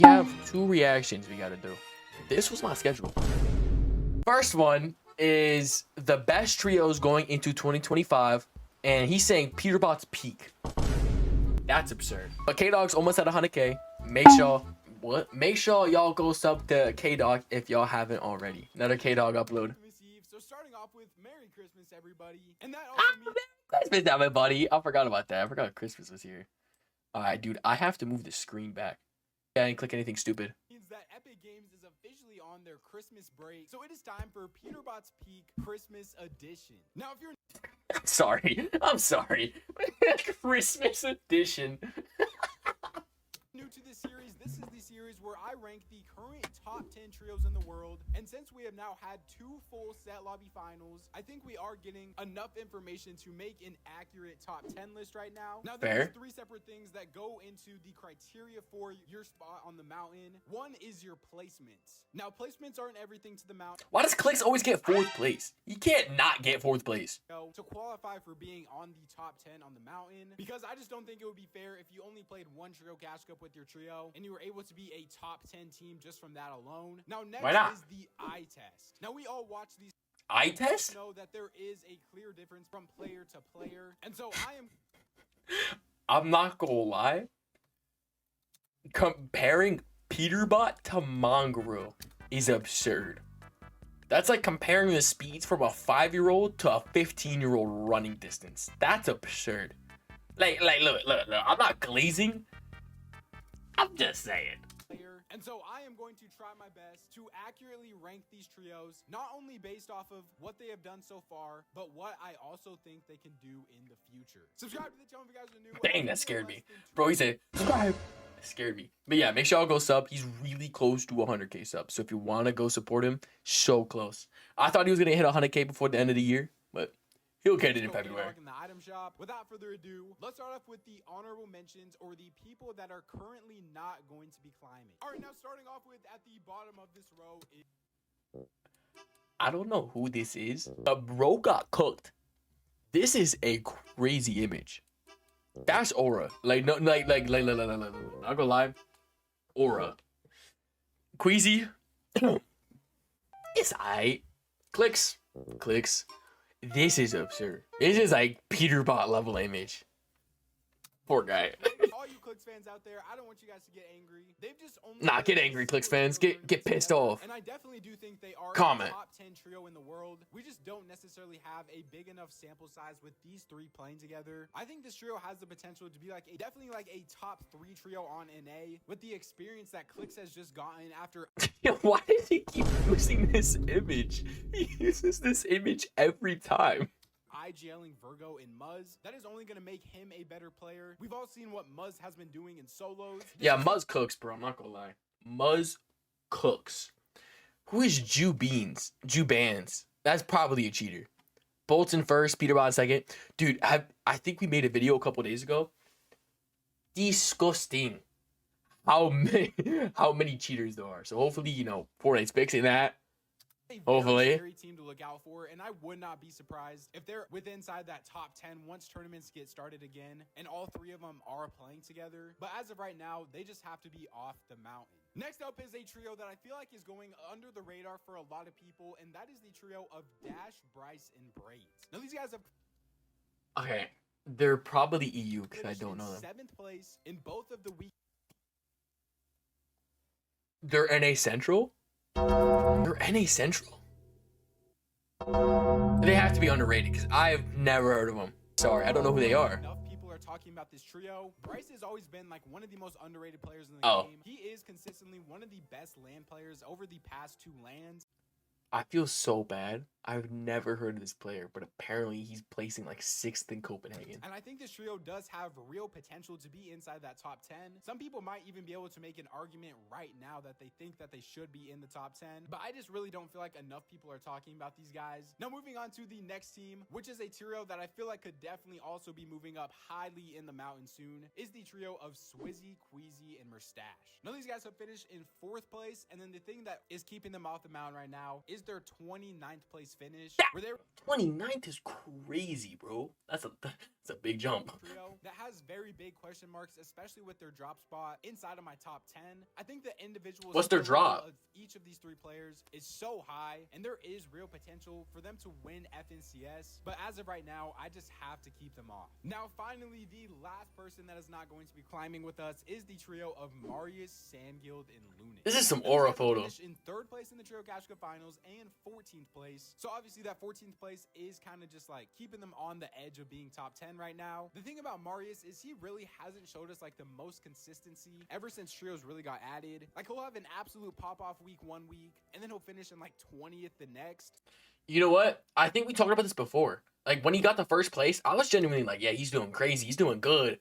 We have two reactions we gotta do. This was my schedule. First one is the best trios going into 2025, and he's saying Peterbot's peak. That's absurd. But K-Dog's almost at 100K. Make sure y'all go sub to K-Dog if y'all haven't already. Another K-Dog upload. So starting off with Merry Christmas, everybody. And that also means Christmas, everybody. I forgot about that. I forgot Christmas was here. All right, dude. I have to move the screen back. Yeah, I didn't click anything stupid. that Epic Games is officially on their Christmas break. So it is time for Peterbot's Peak Christmas Edition. Now, if you're I'm sorry. Christmas edition. new to this series, this is the series where I rank the current top 10 trios in the world. And since we have now had 2 full set lobby finals, I think we are getting enough information to make an accurate top 10 list right now. Now, there's 3 separate things that go into the criteria for your spot on the mountain. One is your placements. Now, placements aren't everything to the mountain. Why does Clix always get 4th place? You can't not get 4th place. To qualify for being on the top 10 on the mountain, because I just don't think it would be fair if you only played 1 trio cash cup with your trio and you were able to be a top 10 team just from that alone. Now, next is the eye test. Now, we all watch these eye test. Know that there is a clear difference from player to player, and so I'm not gonna lie. Comparing Peterbot to Mongrel is absurd. That's like comparing the speeds from a 5-year-old to a 15-year-old running distance. That's absurd. Look. I'm not glazing. I'm just saying. And so I am going to try my best to accurately rank these trios, not only based off of what they have done so far, but what I also think they can do in the future. Subscribe to the channel if you guys are new. Dang, that scared me. Bro, he said, subscribe. That scared me. But yeah, make sure y'all go sub. He's really close to 100K subs. So if you want to go support him, so close. I thought he was going to hit 100K before the end of the year, but he'll get it in February. In the item shop. Without further ado, let's start off with the honorable mentions, or the people that are currently not going to be climbing. All right, now starting off with at the bottom of this row is... I don't know who this is. The bro got cooked. This is a crazy image. That's Aura. Like, no, like, I'll go live. Aura. Queasy. It's aight. Clix. This is absurd. This is like Peterbot level image. Poor guy. All you Clix fans out there, I don't want you guys to get angry. They've just only get angry, Clix fans. Get pissed off. And I definitely do think they are Comment. the top 10 trio in the world. We just don't necessarily have a big enough sample size with these 3 playing together. I think this trio has the potential to be definitely like a top 3 trio on NA with the experience that Clix has just gotten after. Why does he keep using this image? He uses this image every time. IGLing Virgo and Muzz. That is only going to make him a better player. We've all seen what Muzz has been doing in solos. Yeah, Muzz cooks, bro. I'm not gonna lie. Muzz cooks. Who is Bands? That's probably a cheater. Boltz in first, Peterbot in second. Dude, I think we made a video a couple days ago. Disgusting. How many cheaters there are. So hopefully, you know, Fortnite's fixing that. Hopefully. Very team to look out for, and I would not be surprised if they're inside that top 10 once tournaments get started again and all 3 of them are playing together. But as of right now, they just have to be off the mountain. Next up is a trio that I feel like is going under the radar for a lot of people, and that is the trio of Dash, Bryce, and Braids. Now these guys have... Okay, they're probably EU because I don't know them. 7th place in both of the week. They're NA Central? They're NA Central? They have to be underrated because I've never heard of them. Sorry, I don't know who they are. Enough people are talking about this trio. Bryce has always been like one of the most underrated players in the game. He is consistently one of the best LAN players over the past 2 LANs. I feel so bad. I've never heard of this player, but apparently he's placing like 6th in Copenhagen. And I think this trio does have real potential to be inside that top 10. Some people might even be able to make an argument right now that they think that they should be in the top 10. But I just really don't feel like enough people are talking about these guys. Now moving on to the next team, which is a trio that I feel like could definitely also be moving up highly in the mountain soon, is the trio of Swizzy, Queasy, and Merstache. Now these guys have finished in 4th place, and then the thing that is keeping them off the mountain right now is their 29th place finish. Where they 29th is crazy, bro. That's a big jump. Trio that has very big question marks, especially with their drop spot inside of my top 10. I think the individual What's their skill level drop? of each of these three players is so high, and there is real potential for them to win FNCS. But as of right now, I just have to keep them off. Now, finally, the last person that is not going to be climbing with us is the trio of Marius, Sandguild, and Lunin. This is some Now, these aura guys photo. finished in 3rd place in the Trio Cash Cup Finals and 14th place. So obviously that 14th place is kind of just like keeping them on the edge of being top 10 right now. The thing about Marius is he really hasn't showed us like the most consistency ever since Trios really got added. Like he'll have an absolute pop-off week one week, and then he'll finish in like 20th the next. You know what? I think we talked about this before. Like, when he got the first place, I was genuinely like, yeah, he's doing crazy. He's doing good.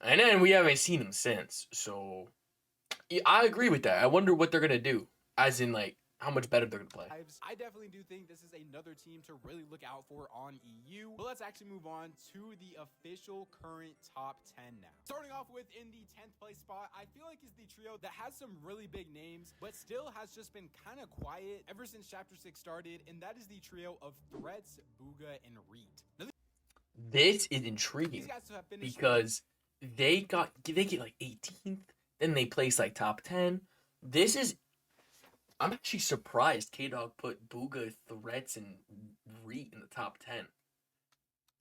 And then we haven't seen him since. So, yeah, I agree with that. I wonder what they're going to do. As in, like, how much better they're going to play. I definitely do think this is another team to really look out for on EU. But let's actually move on to the official current top 10 now. Starting off with in the 10th place spot, I feel like is the trio that has some really big names, but still has just been kind of quiet ever since Chapter 6 started, and that is the trio of Threats, Booga, and Reet. Now, This is intriguing these guys have finished because they get like 18th, then they place like top 10. I'm actually surprised K-Dog put Booga, Threats, and Reet in the top 10.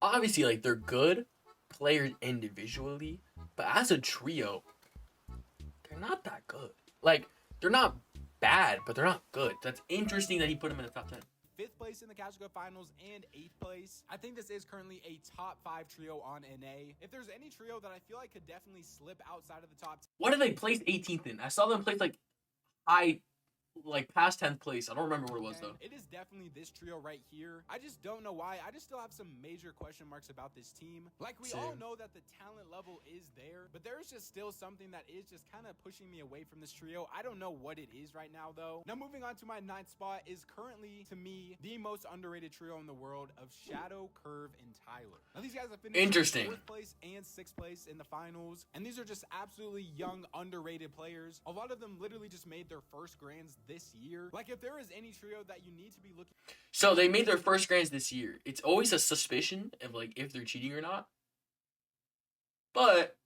Obviously, like, they're good players individually, but as a trio, they're not that good. Like, they're not bad, but they're not good. That's interesting that he put them in the top 10. 5th place in the Cash Cup Finals and 8th place. I think this is currently a top 5 trio on NA. If there's any trio that I feel like could definitely slip outside of the top 10. What did they place 18th in? I saw them place, like past 10th place. I don't remember what it was, though. It is definitely this trio right here. I just don't know why. I just still have some major question marks about this team. Like, we all know that the talent level is there, but there's just still something that is just kind of pushing me away from this trio. I don't know what it is right now, though. Now, moving on to my 9th spot is currently, to me, the most underrated trio in the world of Shadow, Curve, and Tyler. Now, these guys have finished Interesting. 4th place and 6th place in the finals, and these are just absolutely young, underrated players. A lot of them literally just made their first grands this year. Like, if there is any trio that you need to be looking. So they made their first grands this year. It's always a suspicion of like if they're cheating or not. But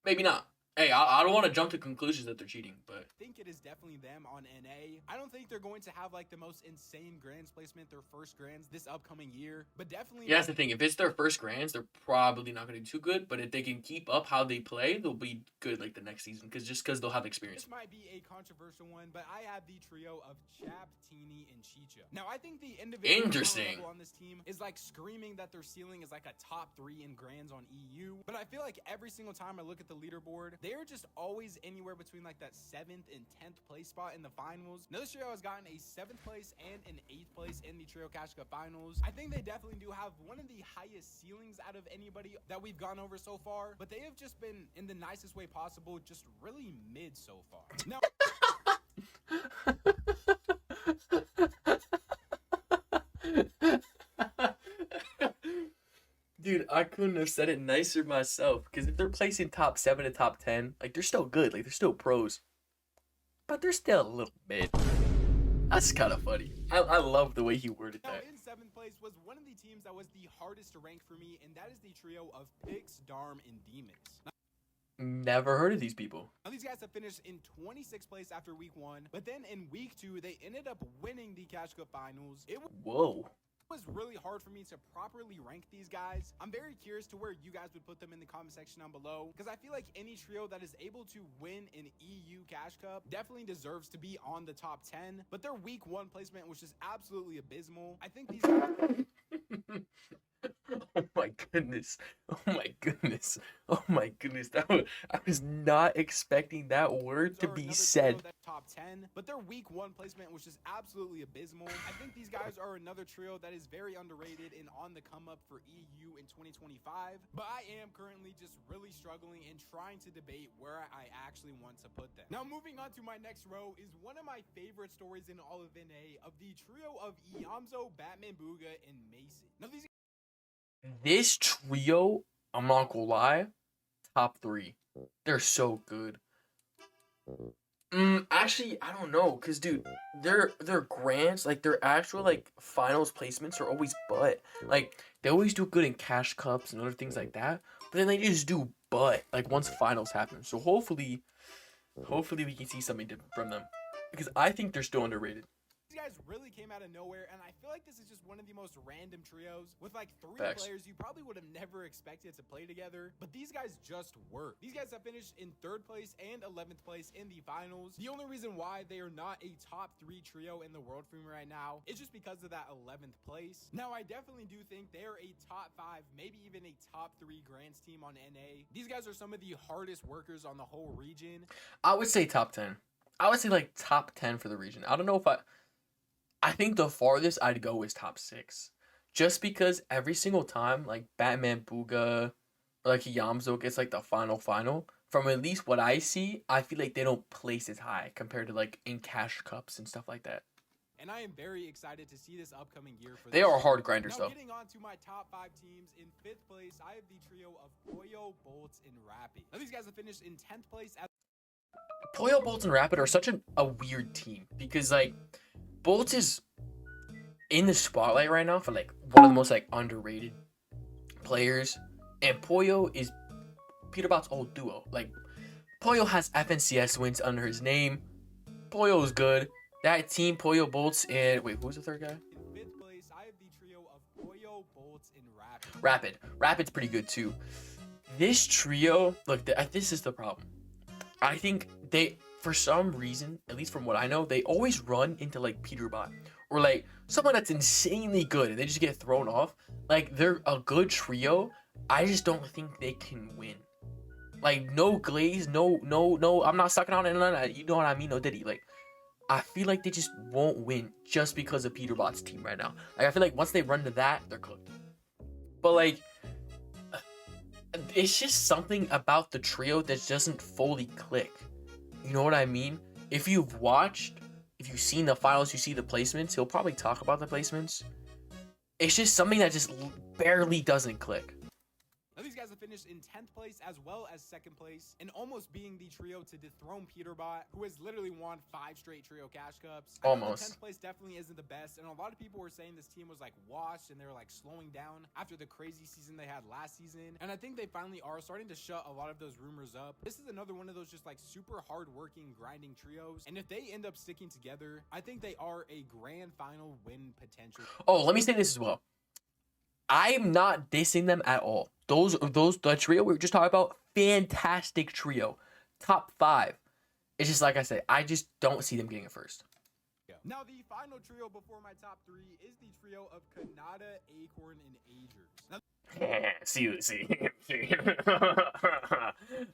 maybe not. Hey, I don't want to jump to conclusions that they're cheating, but I think it is definitely them on NA. I don't think they're going to have like the most insane grands placement, their first grands this upcoming year, but definitely. yeah, that's the thing. If it's their first grands, they're probably not going to do too good. But if they can keep up how they play, they'll be good like the next season because they'll have experience. This might be a controversial one, but I have the trio of Chap, Teeny, and Chicha. Now, I think the individual Interesting. level on this team is like screaming that their ceiling is like a top 3 in grands on EU. But I feel like every single time I look at the leaderboard, they are just always anywhere between like that 7th and 10th place spot in the finals. Now, this trio has gotten a 7th place and an 8th place in the Trio Cash Cup Finals. I think they definitely do have one of the highest ceilings out of anybody that we've gone over so far, but they have just been, in the nicest way possible, just really mid so far. Now, Dude, I couldn't have said it nicer myself. Because if they're placing top 7 to top 10, like, they're still good. Like, they're still pros. But they're still a little mid. That's kind of funny. I love the way he worded now that. in 7th place was one of the teams that was the hardest to rank for me, and that is the trio of Pix, Darm, and Demons. Never heard of these people. Now, these guys have finished in 26th place after week 1, but then in week 2, they ended up winning the Cash Cup Finals. It Whoa. was really hard for me to properly rank these guys. I'm very curious to where you guys would put them in the comment section down below, because I feel like any trio that is able to win an EU Cash Cup definitely deserves to be on the top 10, but their week 1 placement was just absolutely abysmal. I think these guys Oh my goodness. Oh my goodness. Oh my goodness. I was not expecting that word to are be another said. trio that's top 10, but their week 1 placement was just absolutely abysmal. I think these guys are another trio that is very underrated and on the come up for EU in 2025, but I am currently just really struggling and trying to debate where I actually want to put them. Now, moving on to my next row is one of my favorite stories in all of NA of the trio of Iamzo, Batman Booga, and Mason. Now, This trio, I'm not gonna lie, top 3. They're so good. I Actually, I don't know, cause dude, their grants, like their actual like finals placements are always butt. Like they always do good in cash cups and other things like that, but then they just do butt like once finals happen. So hopefully we can see something different from them, because I think they're still underrated. These guys really came out of nowhere, and I feel like this is just one of the most random trios with like 3 Facts. players you probably would have never expected to play together, but these guys just work. These guys have finished in 3rd place and 11th place in the finals. The only reason why they are not a top 3 trio in the world for me right now is just because of that 11th place. Now, I definitely do think they're a top 5, maybe even a top 3 Grands team on NA. These guys are some of the hardest workers on the whole region. I would say top 10. I would say like top 10 for the region. I don't know if I think the farthest I'd go is top 6. Just because every single time, like, Batman Booga or, like, Yamzo gets, like, the final, from at least what I see, I feel like they don't place as high compared to, like, in cash cups and stuff like that. And I am very excited to see this upcoming year for They this are team. hard grinders, Now, though. getting on to my top 5 teams, in 5th place, I have the trio of Poyo, Boltz, and Rapid. Now, these guys have finished in 10th place as Poyo, Boltz, and Rapid are such a weird team because, like, Boltz is in the spotlight right now for, like, one of the most, like, underrated players. And Poyo is Peterbot's old duo. Like, Poyo has FNCS wins under his name. Poyo is good. That team, Poyo, Boltz, and... Wait, who's the third guy? in 5th place, I have the trio of Poyo, Boltz, and Rapid. Rapid. Rapid's pretty good, too. This trio... Look, this is the problem. I think they, for some reason, at least from what I know, they always run into, like, Peterbot. Or, like, someone that's insanely good, and they just get thrown off. Like, they're a good trio. I just don't think they can win. Like, no glaze, no, I'm not sucking on it, none of that. You know what I mean? No Diddy. Like, I feel like they just won't win just because of Peterbot's team right now. Like, I feel like once they run to that, they're cooked. But, like, it's just something about the trio that doesn't fully click. You know what I mean? If you've seen the finals, you see the placements, he'll probably talk about the placements. It's just something that just barely doesn't click. Now, these guys have finished in 10th place as well as 2nd place, and almost being the trio to dethrone Peterbot, who has literally won 5 straight trio cash cups. I know Almost. the 10th place definitely isn't the best, and a lot of people were saying this team was like washed and they were like slowing down after the crazy season they had last season. And I think they finally are starting to shut a lot of those rumors up. This is another one of those just like super hard-working, grinding trios, and if they end up sticking together, I think they are a grand final win potential. Oh, let me say this as well. I'm not dissing them at all. The trio we were just talking about, fantastic trio. Top 5. It's just like I said, I just don't see them getting it first. Now, the final trio before my top 3 is the trio of Kanata, Acorn, and Agers. Now, see.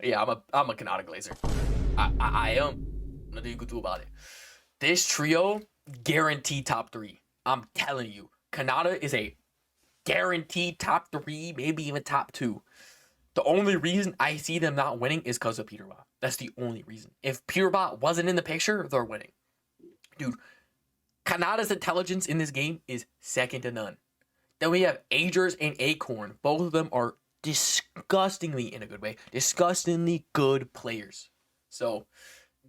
Yeah, I'm a Kanata glazer. I am. Nothing you can do about it. This trio, guaranteed top 3. I'm telling you, Kanata is a guaranteed top 3, maybe even top 2. The only reason I see them not winning is because of Peterbot. That's the only reason. If Peterbot wasn't in the picture, they're winning. Dude, Kanata's intelligence in this game is second to none. Then we have Agers and Acorn. Both of them are disgustingly, in a good way, disgustingly good players. So,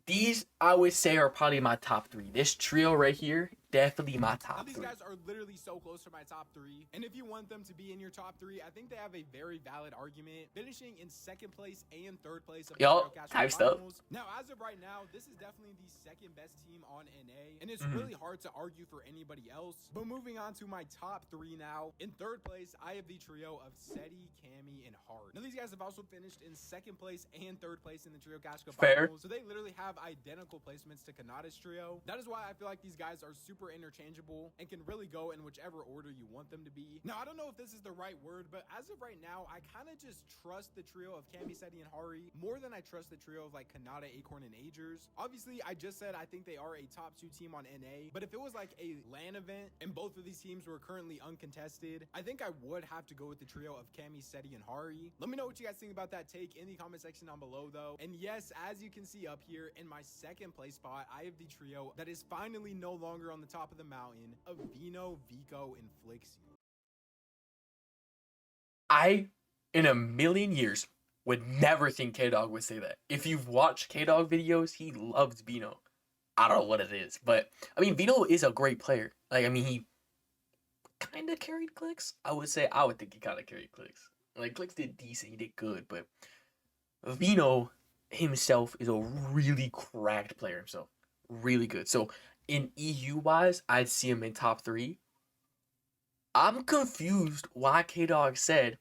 these, I would say, are probably my top 3. This trio right here, definitely my now top these 3. guys are literally so close to my top 3, and if you want them to be in your top 3, I think they have a very valid argument, finishing in 2nd place and 3rd place of the Yo, Trio Cash type Cup stuff. Finals. Now, as of right now, this is definitely the 2nd best team on NA, and it's Mhm. really hard to argue for anybody else. But moving on to my top 3 now, in 3rd place, I have the trio of Seti, Cammy, and Hart. Now, these guys have also finished in 2nd place and 3rd place in the Trio Cash Cup Fair. Finals, so they literally have identical placements to Kanata's trio. That is why I feel like these guys are super interchangeable and can really go in whichever order you want them to be. Now, I don't know if this is the right word, but as of right now, I kind of just trust the trio of Cammy, Seti, and Hari more than I trust the trio of like Kanata, Acorn, and Agers. Obviously, I just said I think they are a top 2 team on NA, but if it was like a LAN event and both of these teams were currently uncontested, I think I would have to go with the trio of Cammy, Seti, and Hari. Let me know what you guys think about that take in the comment section down below, though. And yes, as you can see up here, in my 2nd place spot, I have the trio that is finally no longer on the top of the mountain of Vino, Vico, and Flixie. I, in a million years, would never think K-Dog would say that. If you've watched K-Dog videos, he loves Bino. I don't know what it is, but I mean, Vino is a great player. Like, I mean, he kind of carried Clix. I would think he kind of carried Clix. Like, Clix did decent, he did good, but Vino himself is a really cracked player himself. Really good. So, in EU-wise, I'd see him in top 3. I'm confused why K-Dog said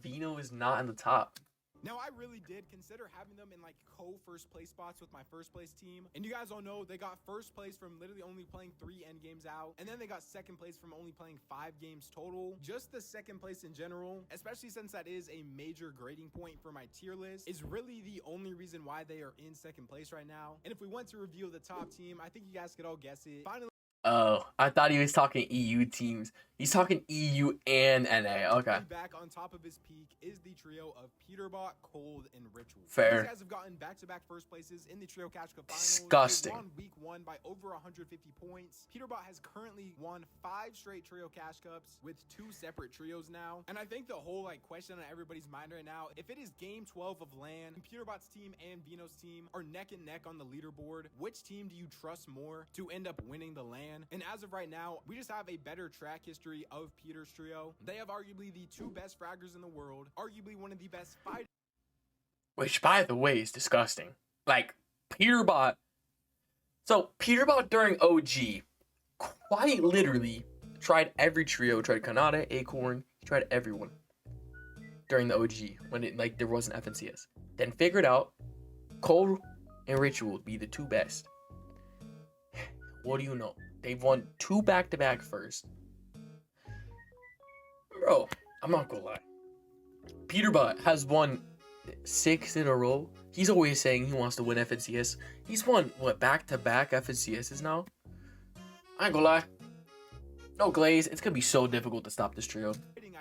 Vino is not in the top. Now, I really did consider having them in like co-first place spots with my first place team. And you guys all know they got first place from literally only playing 3 end games out. And then they got second place from only playing 5 games total. Just the second place in general, especially since that is a major grading point for my tier list, is really the only reason why they are in second place right now. And if we went to review the top team, I think you guys could all guess it. Finally, Oh, I thought he was talking EU teams. He's talking EU and NA. Okay. back on top of his peak is the trio of Peterbot, Cold, and Ritual. Fair. These guys have gotten back-to-back first places in the Trio Cash Cup finals. Disgusting. They won week 1 by over 150 points. Peterbot has currently won 5 straight Trio Cash Cups with 2 separate trios now. And I think the whole question on everybody's mind right now, if it is game 12 of LAN, Peterbot's team and Vino's team are neck and neck on the leaderboard, which team do you trust more to end up winning the LAN? And as of right now, we just have a better track history of Peter's trio. They have arguably the 2 best fraggers in the world, arguably one of the best fighters. Which, by the way, is disgusting. Like, Peterbot. So, Peterbot during OG quite literally tried every trio. Tried Kanata, Acorn. He tried everyone during the OG when there wasn't FNCS. Then figured out Cold and Ritual would be the 2 best. What do you know? They've won 2 back-to-back first. Bro, I'm not gonna lie. Peterbot has won 6 in a row. He's always saying he wants to win FNCS. He's won, back-to-back FNCSs now? I ain't gonna lie. No glaze. It's gonna be so difficult to stop this trio.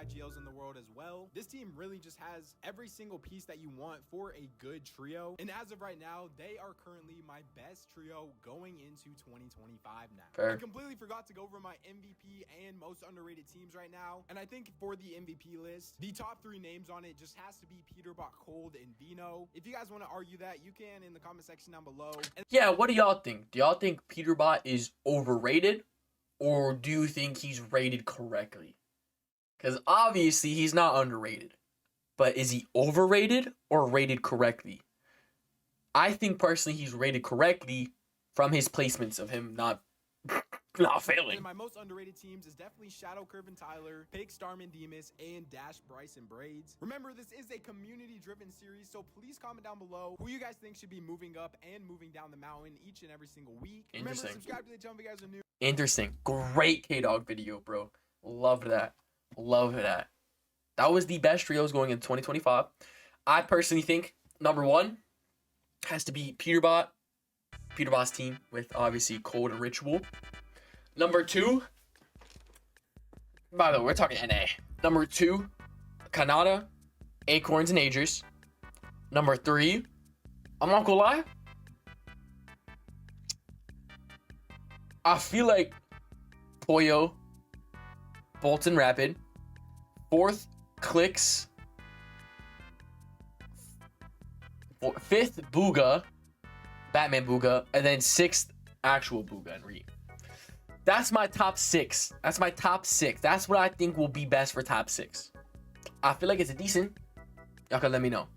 IGLs in the world as well. This team really just has every single piece that you want for a good trio. And as of right now, they are currently my best trio going into 2025 now. Fair. I completely forgot to go over my MVP and most underrated teams right now. And I think for the MVP list, the top 3 names on it just has to be Peterbot, Cold, and Vino. If you guys want to argue that, you can in the comment section down below. Yeah, what do y'all think? Do y'all think Peterbot is overrated? Or do you think he's rated correctly? Because obviously he's not underrated. But is he overrated or rated correctly? I think personally he's rated correctly from his placements of him not failing. And my most underrated teams is definitely Shadow Curve and Tyler, Pig, Starman, Demus, and Dash, Bryce, and Braids. Remember, this is a community-driven series, so please comment down below who you guys think should be moving up and moving down the mountain each and every single week. Remember, subscribe to the channel if you guys are new. Interesting. Great K-Dog video, bro. Loved that. Love that. That was the best trios going into 2025. I personally think number 1 has to be Peterbot. Peterbot's team with obviously Cold and Ritual. Number 2, by the way, we're talking NA. Number 2, Kanata, Acorns, and Agers. Number 3, I'm not gonna lie, I feel like Poyo, Boltz, and Rapid. 4th, Clix. 5th, Booga, Batman Booga, and then 6th, actual Booga and Reed. That's my top 6. That's my top 6. That's what I think will be best for top 6. I feel like it's a decent. Y'all can let me know.